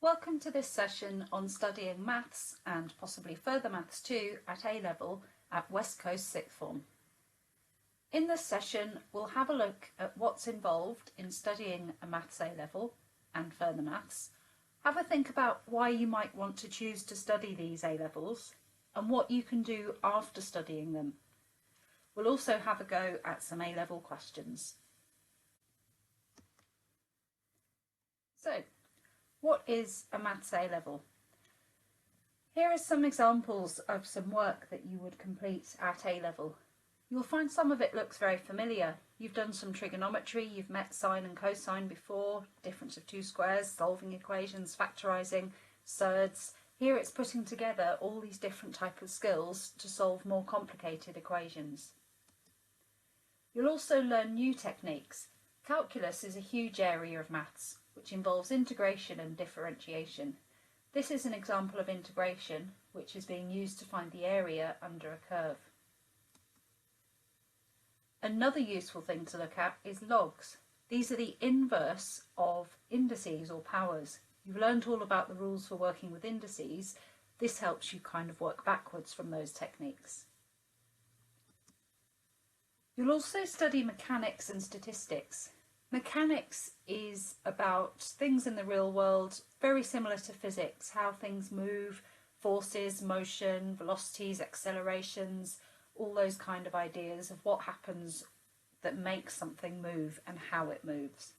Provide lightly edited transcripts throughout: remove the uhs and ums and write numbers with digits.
Welcome to this session on studying maths and possibly further maths too at A-level at West Coast Sixth Form. In this session we'll have a look at what's involved in studying a maths A-level and further maths, have a think about why you might want to choose to study these A-levels and what you can do after studying them. We'll also have a go at some A-level questions. So, what is a maths A-level? Here are some examples of some work that you would complete at A-level. You'll find some of it looks very familiar. You've done some trigonometry, you've met sine and cosine before, difference of two squares, solving equations, factorising, surds. Here it's putting together all these different types of skills to solve more complicated equations. You'll also learn new techniques. Calculus is a huge area of maths, which involves integration and differentiation. This is an example of integration, which is being used to find the area under a curve. Another useful thing to look at is logs. These are the inverse of indices or powers. You've learned all about the rules for working with indices. This helps you kind of work backwards from those techniques. You'll also study mechanics and statistics. Mechanics is about things in the real world, very similar to physics, how things move, forces, motion, velocities, accelerations, all those kind of ideas of what happens that makes something move and how it moves.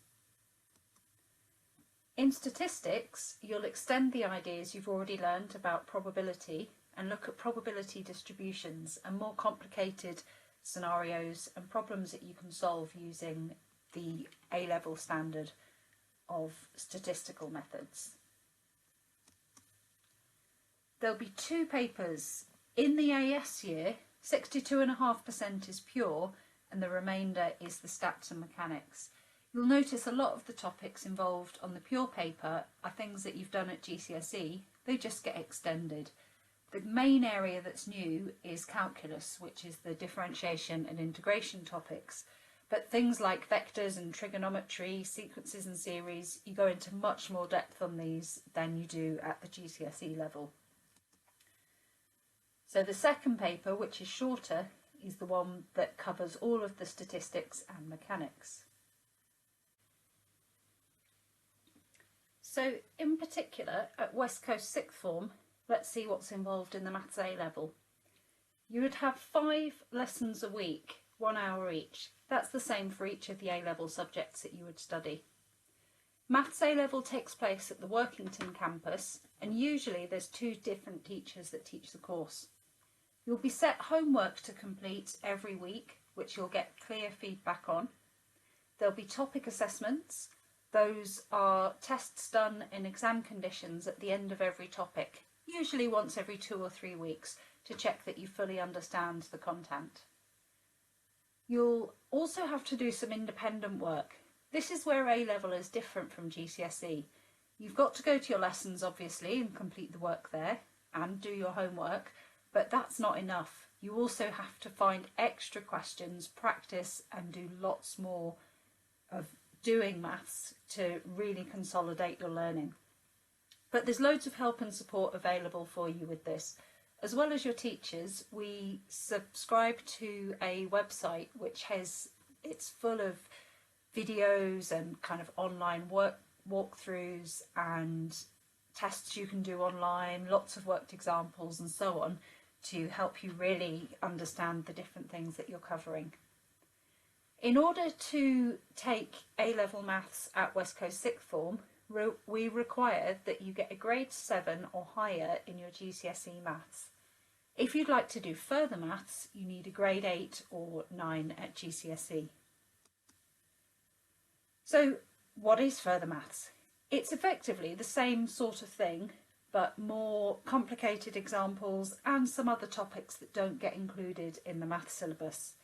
In statistics, you'll extend the ideas you've already learned about probability and look at probability distributions and more complicated scenarios and problems that you can solve using the A-level standard of statistical methods. There'll be two papers. In the AS year, 62.5% is pure and the remainder is the stats and mechanics. You'll notice a lot of the topics involved on the pure paper are things that you've done at GCSE, they just get extended. The main area that's new is calculus, which is the differentiation and integration topics. But things like vectors and trigonometry, sequences and series, you go into much more depth on these than you do at the GCSE level. So the second paper, which is shorter, is the one that covers all of the statistics and mechanics. So in particular, at West Coast Sixth Form, let's see what's involved in the Maths A-level. You would have 5 lessons a week, 1 hour each. That's the same for each of the A-level subjects that you would study. Maths A-level takes place at the Workington campus, and usually there's 2 different teachers that teach the course. You'll be set homework to complete every week, which you'll get clear feedback on. There'll be topic assessments. Those are tests done in exam conditions at the end of every topic, usually once every 2 or 3 weeks, to check that you fully understand the content. You'll also have to do some independent work. This is where A-level is different from GCSE. You've got to go to your lessons obviously and complete the work there and do your homework, but that's not enough. You also have to find extra questions, practice and do lots more of doing maths to really consolidate your learning. But there's loads of help and support available for you with this. As well as your teachers, we subscribe to a website which it's full of videos and kind of online walkthroughs and tests you can do online, lots of worked examples and so on to help you really understand the different things that you're covering. In order to take A-level maths at West Coast Sixth Form, we require that you get a grade 7 or higher in your GCSE maths. If you'd like to do further maths, you need a grade 8 or 9 at GCSE. So what is further maths? It's effectively the same sort of thing, but more complicated examples and some other topics that don't get included in the maths syllabus.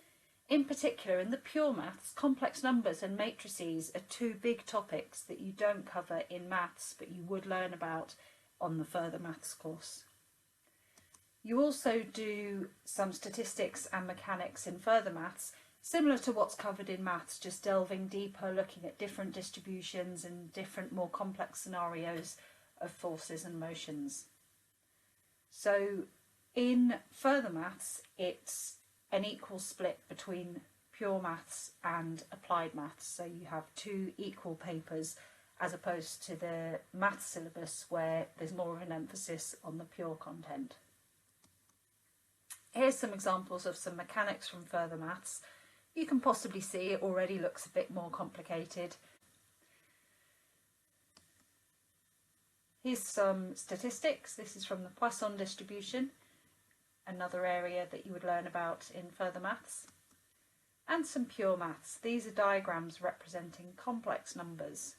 In particular, in the pure maths, complex numbers and matrices are 2 big topics that you don't cover in maths, but you would learn about on the further maths course. You also do some statistics and mechanics in further maths, similar to what's covered in maths, just delving deeper, looking at different distributions and different more complex scenarios of forces and motions. So in further maths, it's an equal split between pure maths and applied maths. So you have two equal papers as opposed to the maths syllabus where there's more of an emphasis on the pure content. Here's some examples of some mechanics from further maths. You can possibly see it already looks a bit more complicated. Here's some statistics. This is from the Poisson distribution, another area that you would learn about in further maths. And some pure maths. These are diagrams representing complex numbers.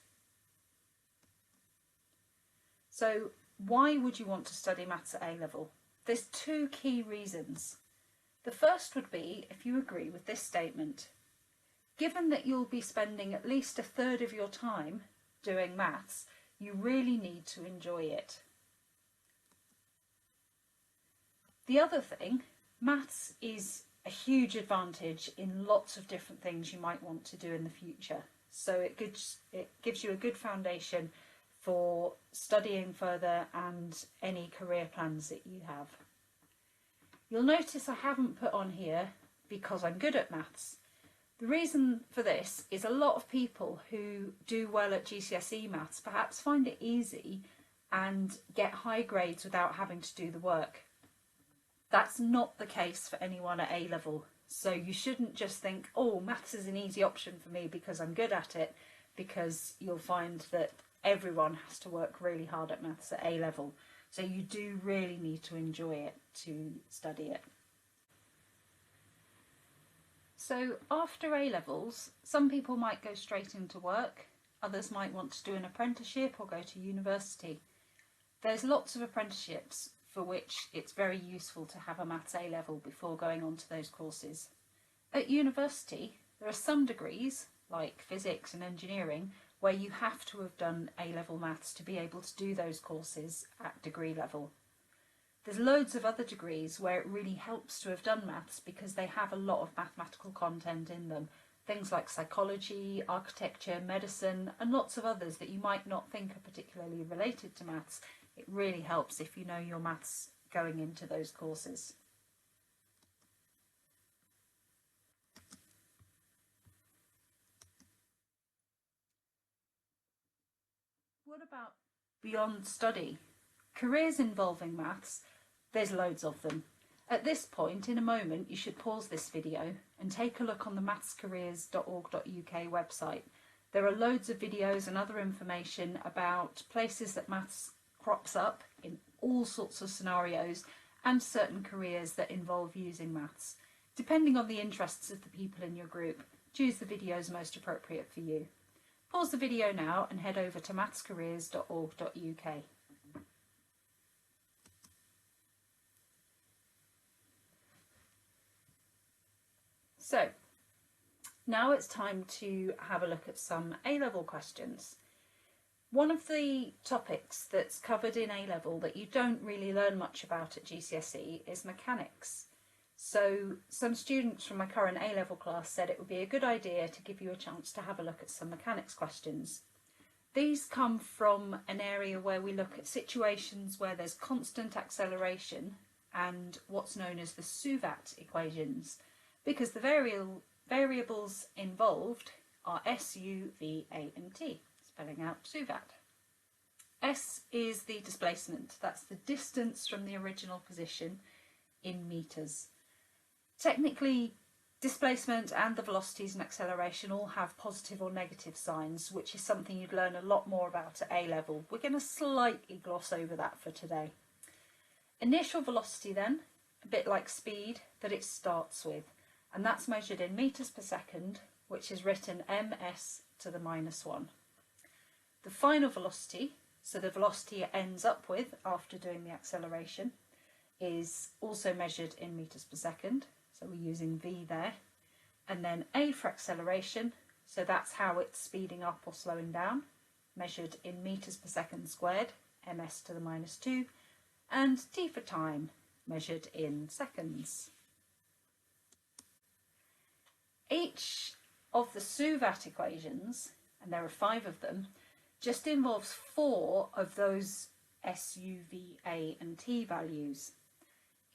So why would you want to study maths at A level? There's two key reasons. The first would be if you agree with this statement. Given that you'll be spending at least a third of your time doing maths, you really need to enjoy it. The other thing, maths is a huge advantage in lots of different things you might want to do in the future. So it gives you a good foundation for studying further and any career plans that you have. You'll notice I haven't put on here because I'm good at maths. The reason for this is a lot of people who do well at GCSE maths perhaps find it easy and get high grades without having to do the work. That's not the case for anyone at A level. So you shouldn't just think, oh, maths is an easy option for me because I'm good at it, because you'll find that everyone has to work really hard at maths at A level. So you do really need to enjoy it to study it. So after A levels, some people might go straight into work, others might want to do an apprenticeship or go to university. There's lots of apprenticeships for which it's very useful to have a maths A level before going on to those courses. At university, there are some degrees, like physics and engineering, where you have to have done A-level maths to be able to do those courses at degree level. There's loads of other degrees where it really helps to have done maths because they have a lot of mathematical content in them. Things like psychology, architecture, medicine, and lots of others that you might not think are particularly related to maths. It really helps if you know your maths going into those courses. What about beyond study? Careers involving maths, there's loads of them. At this point, in a moment, you should pause this video and take a look on the mathscareers.org.uk website. There are loads of videos and other information about places that maths crops up in all sorts of scenarios and certain careers that involve using maths. Depending on the interests of the people in your group, choose the videos most appropriate for you. Pause the video now and head over to mathscareers.org.uk. So, now it's time to have a look at some A-level questions. One of the topics that's covered in A-level that you don't really learn much about at GCSE is mechanics. So some students from my current A-level class said it would be a good idea to give you a chance to have a look at some mechanics questions. These come from an area where we look at situations where there's constant acceleration and what's known as the Suvat equations, because the variables involved are S, U, V, A and T, spelling out Suvat. S is the displacement, that's the distance from the original position in metres. Technically, displacement and the velocities and acceleration all have positive or negative signs, which is something you'd learn a lot more about at A level. We're going to slightly gloss over that for today. Initial velocity then, a bit like speed that it starts with, and that's measured in metres per second, which is written ms to the -1. The final velocity, so the velocity it ends up with after doing the acceleration, is also measured in metres per second, so we're using v there, and then a for acceleration, so that's how it's speeding up or slowing down, measured in metres per second squared, ms to the -2, and t for time, measured in seconds. Each of the Suvat equations, and there are 5 of them, just involves 4 of those S, U, V, A and T values.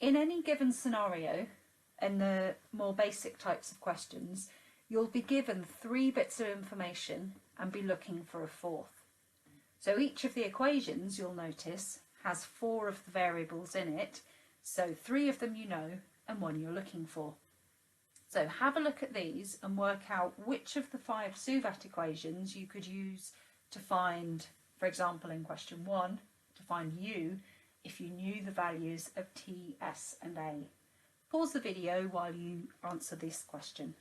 In any given scenario, in the more basic types of questions, you'll be given 3 bits of information and be looking for a 4th. So each of the equations, you'll notice, has 4 of the variables in it, so 3 of them you know and 1 you're looking for. So have a look at these and work out which of the 5 SUVAT equations you could use to find, for example in question 1, to find U if you knew the values of T, S and A. Pause the video while you answer this question.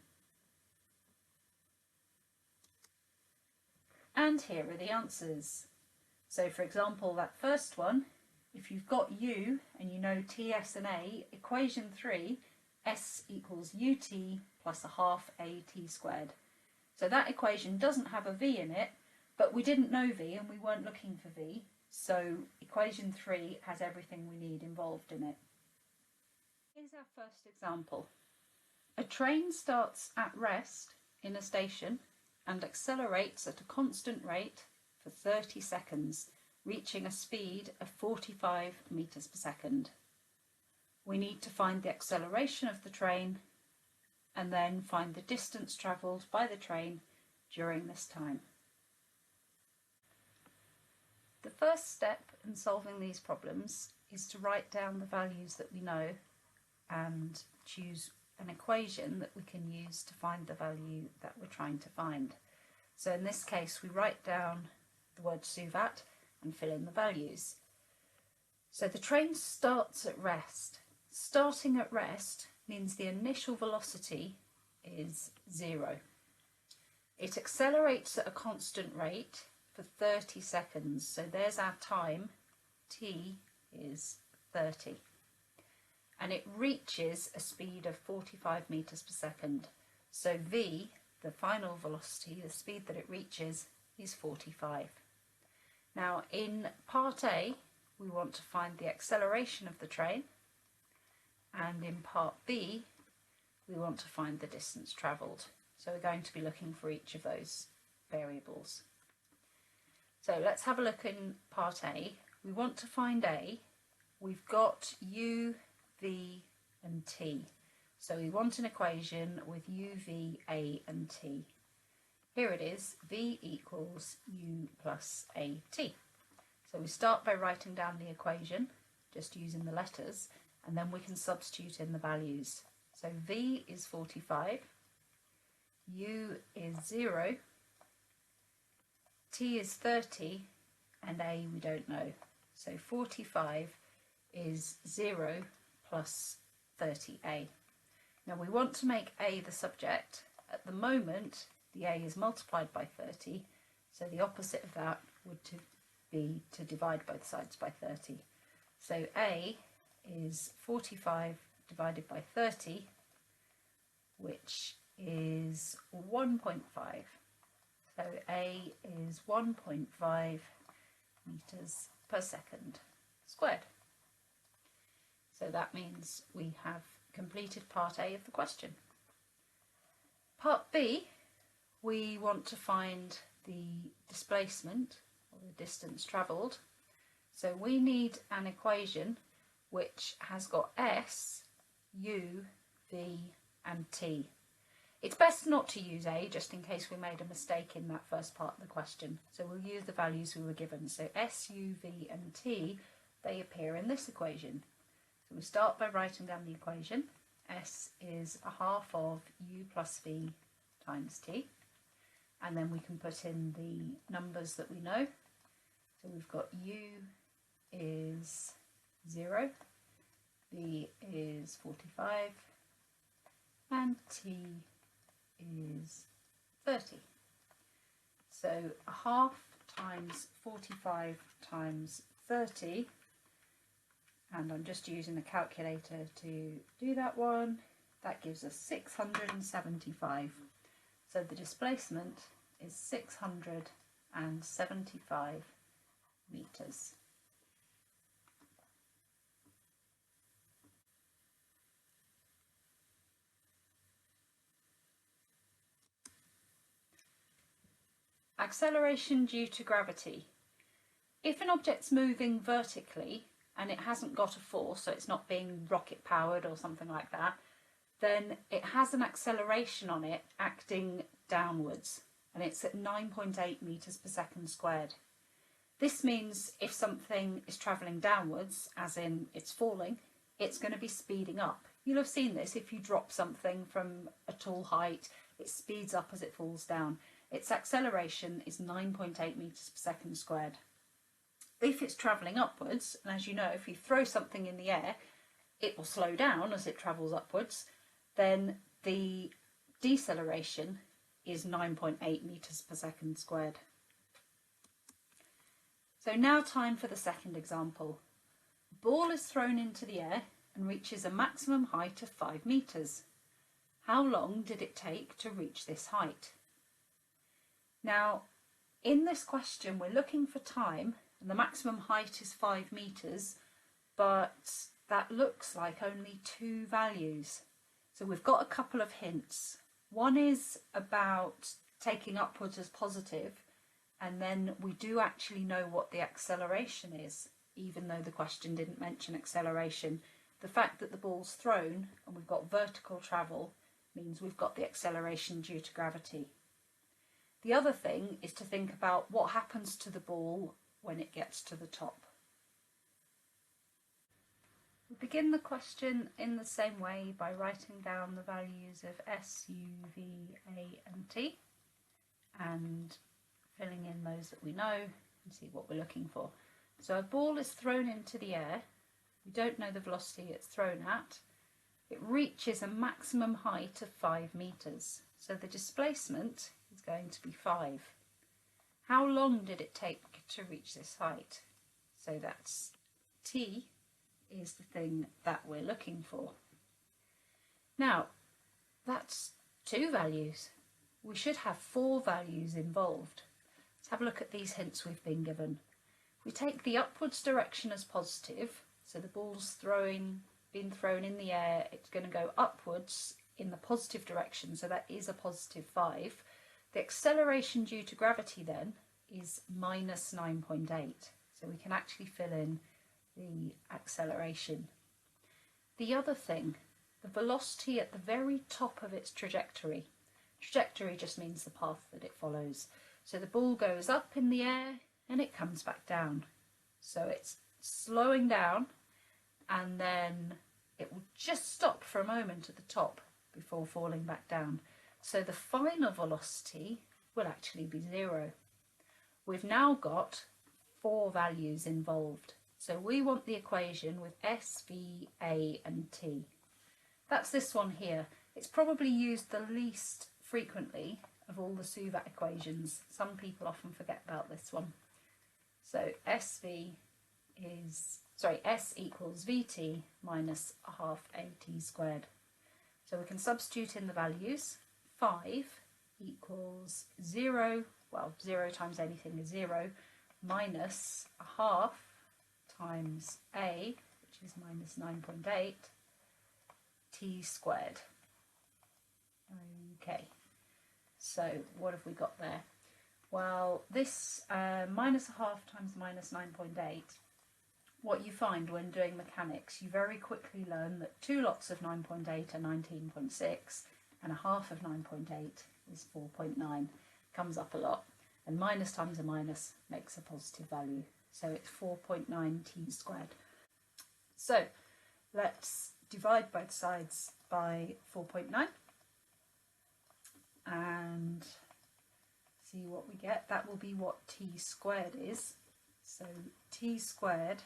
And here are the answers. So for example, that first one, if you've got U and you know T, S and A, equation 3, S equals UT plus a half AT squared. So that equation doesn't have a V in it, but we didn't know V and we weren't looking for V, so equation 3 has everything we need involved in it. Here's our first example. A train starts at rest in a station and accelerates at a constant rate for 30 seconds, reaching a speed of 45 meters per second. We need to find the acceleration of the train and then find the distance travelled by the train during this time. The first step in solving these problems is to write down the values that we know and choose an equation that we can use to find the value that we're trying to find. So in this case we write down the word SUVAT and fill in the values. So the train starts at rest. Starting at rest means the initial velocity is 0. It accelerates at a constant rate for 30 seconds. So there's our time, T is 30. And it reaches a speed of 45 meters per second. So V, the final velocity, the speed that it reaches, is 45. Now in part A, we want to find the acceleration of the train, and in part B, we want to find the distance travelled. So we're going to be looking for each of those variables. So let's have a look in part A. We want to find A. We've got U, V and T. So we want an equation with U, V, A and T. Here it is, V equals U plus AT. So we start by writing down the equation, just using the letters, and then we can substitute in the values. So V is 45, U is 0, T is 30, and A we don't know. So 45 is 0 plus 30A. Now we want to make A the subject. At the moment, the A is multiplied by 30, so the opposite of that would be to divide both sides by 30. So A is 45 divided by 30, which is 1.5. So A is 1.5 meters per second squared. So that means we have completed part A of the question. Part B, we want to find the displacement, or the distance travelled. So we need an equation which has got S, U, V and T. It's best not to use A, just in case we made a mistake in that first part of the question. So we'll use the values we were given. So S, U, V and T, they appear in this equation. So we start by writing down the equation. S is a half of U plus V times T. And then we can put in the numbers that we know. So we've got U is 0, V is 45, and T is 30. So a half times 45 times 30, and I'm just using the calculator to do that one, that gives us 675. So the displacement is 675 meters. Acceleration due to gravity. If an object's moving vertically and it hasn't got a force, so it's not being rocket powered or something like that, then it has an acceleration on it acting downwards, and it's at 9.8 meters per second squared. This means if something is travelling downwards, as in it's falling, it's going to be speeding up. You'll have seen this if you drop something from a tall height, it speeds up as it falls down. Its acceleration is 9.8 meters per second squared. If it's travelling upwards, and as you know, if you throw something in the air, it will slow down as it travels upwards, then the deceleration is 9.8 meters per second squared. So now time for the second example. The ball is thrown into the air and reaches a maximum height of 5 meters. How long did it take to reach this height? Now, in this question, we're looking for time, and the maximum height is 5 meters, but that looks like only 2 values. So we've got a couple of hints. One is about taking upwards as positive, and then we do actually know what the acceleration is, even though the question didn't mention acceleration. The fact that the ball's thrown and we've got vertical travel means we've got the acceleration due to gravity. The other thing is to think about what happens to the ball when it gets to the top. We begin the question in the same way by writing down the values of S, U, V, A and T, and filling in those that we know and see what we're looking for. So a ball is thrown into the air. We don't know the velocity it's thrown at. It reaches a maximum height of 5 meters. So the displacement is going to be 5. How long did it take to reach this height? So that's T is the thing that we're looking for. Now, that's 2 values. We should have 4 values involved. Let's have a look at these hints we've been given. We take the upwards direction as positive, so the ball's been thrown in the air, it's going to go upwards in the positive direction, so that is a positive 5. The acceleration due to gravity then is minus 9.8, so we can actually fill in the acceleration. The other thing, the velocity at the very top of its trajectory. Trajectory just means the path that it follows. So the ball goes up in the air and it comes back down. So it's slowing down and then it will just stop for a moment at the top before falling back down. So the final velocity will actually be 0. We've now got 4 values involved. So we want the equation with S, V, A and T. That's this one here. It's probably used the least frequently of all the SUVAT equations. Some people often forget about this one. So S equals VT minus a half AT squared. So we can substitute in the values. 5 equals 0, well 0 times anything is 0, minus a half times A, which is minus 9.8, T squared. Okay, so what have we got there? Well, this minus a half times minus 9.8, what you find when doing mechanics, you very quickly learn that 2 lots of 9.8 are 19.6 and a half of 9.8 is 4.9. Comes up a lot, and minus times a minus makes a positive value. So it's 4.9 T squared. So let's divide both sides by 4.9 and see what we get. That will be what T squared is. So T squared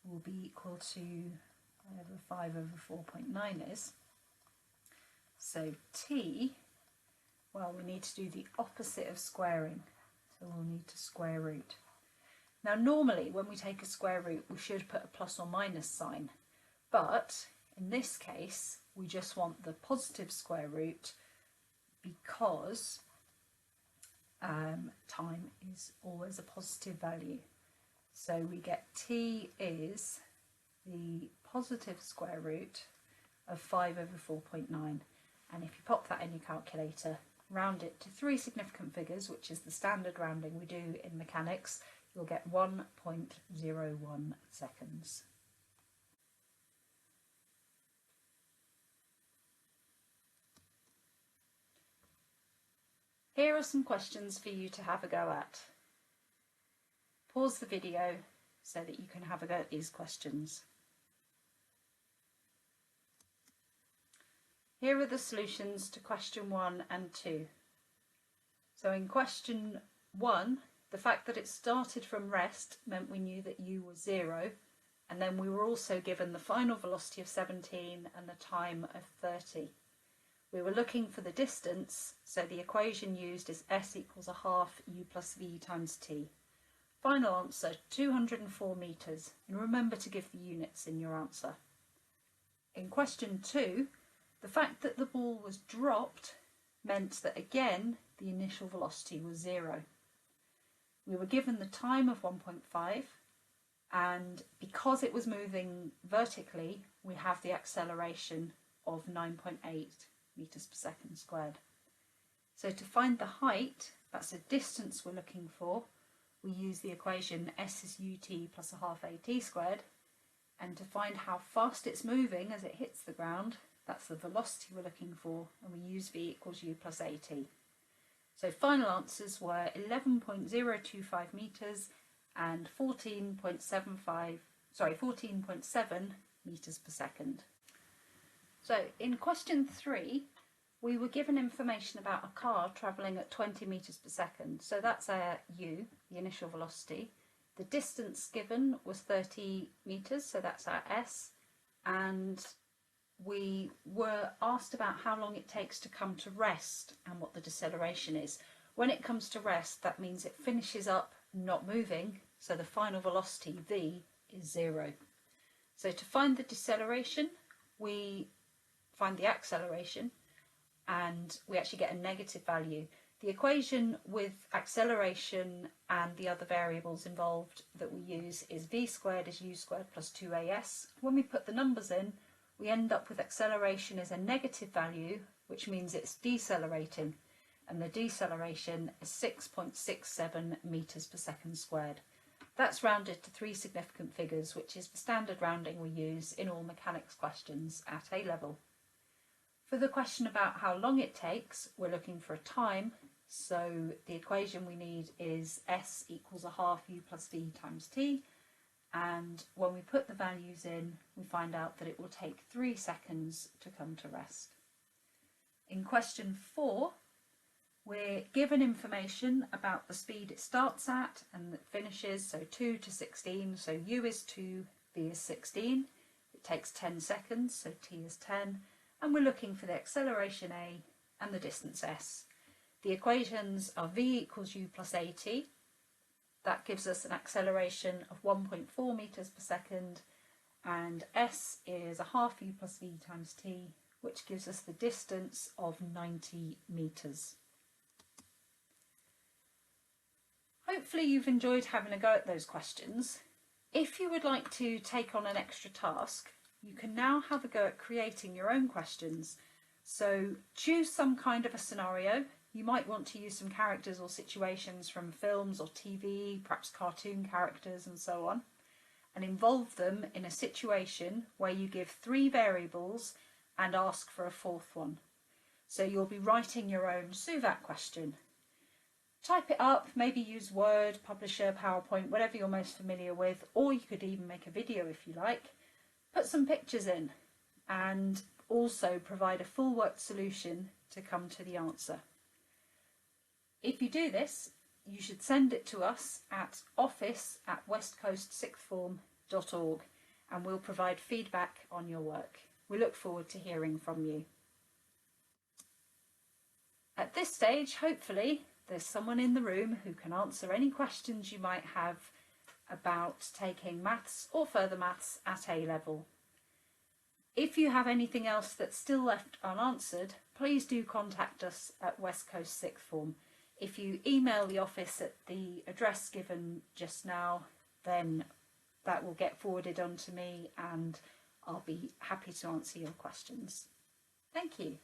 will be equal to whatever 5 over 4.9 is. So T, well, we need to do the opposite of squaring. So we'll need to square root. Now normally when we take a square root we should put a plus or minus sign, but in this case we just want the positive square root because time is always a positive value. So we get T is the positive square root of 5 over 4.9, and if you pop that in your calculator, round it to 3 significant figures, which is the standard rounding we do in mechanics, you'll get 1.01 seconds. Here are some questions for you to have a go at. Pause the video so that you can have a go at these questions. Here are the solutions to question 1 and 2. So in question 1, the fact that it started from rest meant we knew that u was 0, and then we were also given the final velocity of 17 and the time of 30. We were looking for the distance, so the equation used is s equals a half u plus v times t. Final answer, 204 metres, and remember to give the units in your answer. In question 2, the fact that the ball was dropped meant that again the initial velocity was 0. We were given the time of 1.5, and because it was moving vertically, we have the acceleration of 9.8 metres per second squared. So to find the height, that's the distance we're looking for, we use the equation s is ut plus a half at squared, and to find how fast it's moving as it hits the ground, that's the velocity we're looking for, and we use v equals u plus at. So final answers were 11.025 metres and 14.7 metres per second. So in question 3, we were given information about a car travelling at 20 metres per second. So that's our u, the initial velocity. The distance given was 30 metres, so that's our s. And we were asked about how long it takes to come to rest and what the deceleration is. When it comes to rest, that means it finishes up not moving, so the final velocity, v, is 0. So to find the deceleration, we find the acceleration, and we actually get a negative value. The equation with acceleration and the other variables involved that we use is v squared is u squared plus 2as. When we put the numbers in, we end up with acceleration as a negative value, which means it's decelerating, and the deceleration is 6.67 metres per second squared. That's rounded to 3 significant figures, which is the standard rounding we use in all mechanics questions at A level. For the question about how long it takes, we're looking for a time, so the equation we need is s equals a half u plus v times t, and when we put the values in, we find out that it will take 3 seconds to come to rest. In question 4, we're given information about the speed it starts at and that finishes, so 2 to 16, so u is 2, v is 16, it takes 10 seconds, so t is 10, and we're looking for the acceleration a and the distance s. The equations are v equals u plus at. That gives us an acceleration of 1.4 metres per second, and s is a half u plus v times t, which gives us the distance of 90 metres. Hopefully you've enjoyed having a go at those questions. If you would like to take on an extra task, you can now have a go at creating your own questions. So choose some kind of a scenario. You might want to use some characters or situations from films or TV, perhaps cartoon characters and so on, and involve them in a situation where you give 3 variables and ask for a 4th one. So you'll be writing your own SUVAC question. Type it up, maybe use Word, Publisher, PowerPoint, whatever you're most familiar with, or you could even make a video if you like. Put some pictures in and also provide a full worked solution to come to the answer. If you do this, you should send it to us at office@westcoastsixthform.org and we'll provide feedback on your work. We look forward to hearing from you. At this stage, hopefully, there's someone in the room who can answer any questions you might have about taking maths or further maths at A level. If you have anything else that's still left unanswered, please do contact us at West Coast Sixth Form. If you email the office at the address given just now, then that will get forwarded on to me and I'll be happy to answer your questions. Thank you.